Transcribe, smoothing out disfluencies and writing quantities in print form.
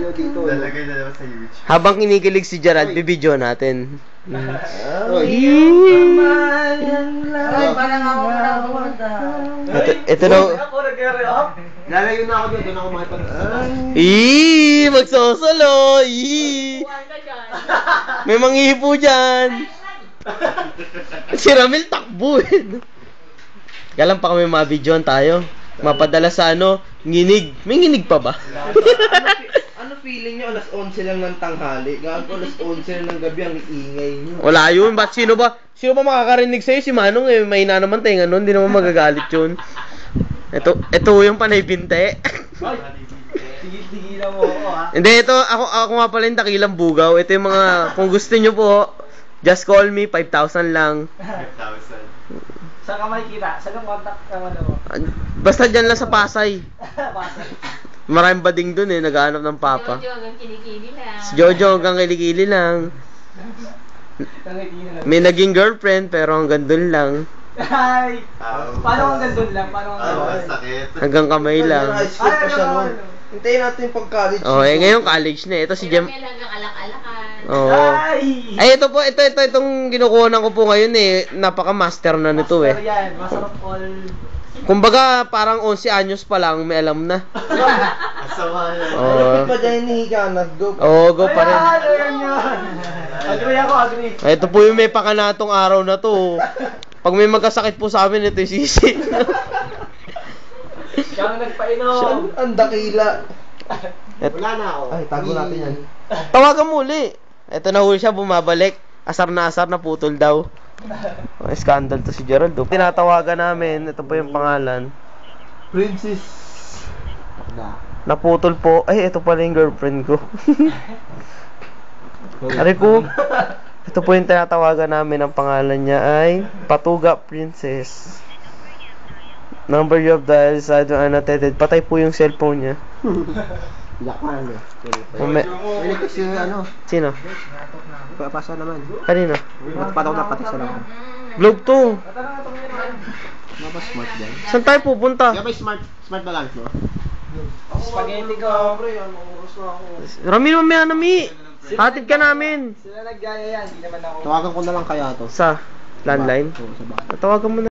dilaw dito. Lalagay na naman sa YouTube. Habang kinikilig si Gerald, bibidyo natin. Parang ako na pumunta. Ito na. Lalayo na ako doon. Doon ako makipag... Magsosolo. May manghihipo dyan. Si Ramil takbo eh. Kaya lang pa kami mabidyoan tayo. Mapadala sa nginig. May nginig pa ba? Ano feeling nyo? Alas 11 lang ng tanghali. Gago alas 11 lang ng gabi ang iingay nyo. Wala yun. Ba't sino ba makakarinig sa'yo? Si Manong eh. Mahina naman tayo nun. Hindi naman magagalit yun. Ito yung panay binte. Tigil-tigilan mo ako ha. Hindi, ito. Ako nga pala yung Dakilang Bugaw. Ito yung mga, kung gusto nyo po, just call me. 5,000 lang. 5,000. Saan ka makikita? Saan ka contact ka mo? Basta dyan lang sa Pasay. Pasay. Maraming bading dun eh. Naghahanap ng papa. Jojo hanggang kilikili lang. Si Jojo hanggang kilikili lang. May naging girlfriend pero hanggang dun lang. Ay! Paano hanggang doon lang? Paano hanggang doon? Sakit. Hanggang kamay lang. High school pa siya noon. Hintayin natin yung pag-college. Oh, ngayon college na. Ito si Jem. Kailangan hanggang alak-alakan. Oo. Ay, ito po, itong kinukuhanan ko po ngayon eh. Napaka-master na nito eh. Master yan. Masarap all. Kumbaga, parang 11 anyos pa lang, may alam na. Asawa na. Oo. Pa dyan hinihiga na. Go. Oo, go pa rin. Ayan yun. Agree ako, agree. Ay, ito po yung may pakanatong araw na to. Pag may magkasakit po sa amin, ito yung sisi. Siya ang nagpainom. Ang dakila. Wala na ako. Ay, tago natin yan. Tawagan mo uli. Ito na huli siya, bumabalik. Asar na putol daw. Oh, scandal to si Gerald. Oh. Tinatawagan namin. Ito po yung pangalan. Princess. Naputol po. Ay, ito pala yung girlfriend ko. Ari ko. Ito po yung tinatawagan namin. Ang pangalan niya ay Patuga Princess. Number you have dialed is annotated. Patay po yung cellphone niya. Lakan eh. Ume- Sino? Pasa naman. Kanino? Patok na patik sa lang. Globe to. Mapa smart din. Saan tayo pupunta? May smart na lang mo. Spaghetti ko. Rami, mamaya nami. Hatid ka namin. Sila naggaya yan, hindi naman ako. Tawagan ko na lang kaya to. Sa landline? Oo, sa bahay. Tawagan mo na.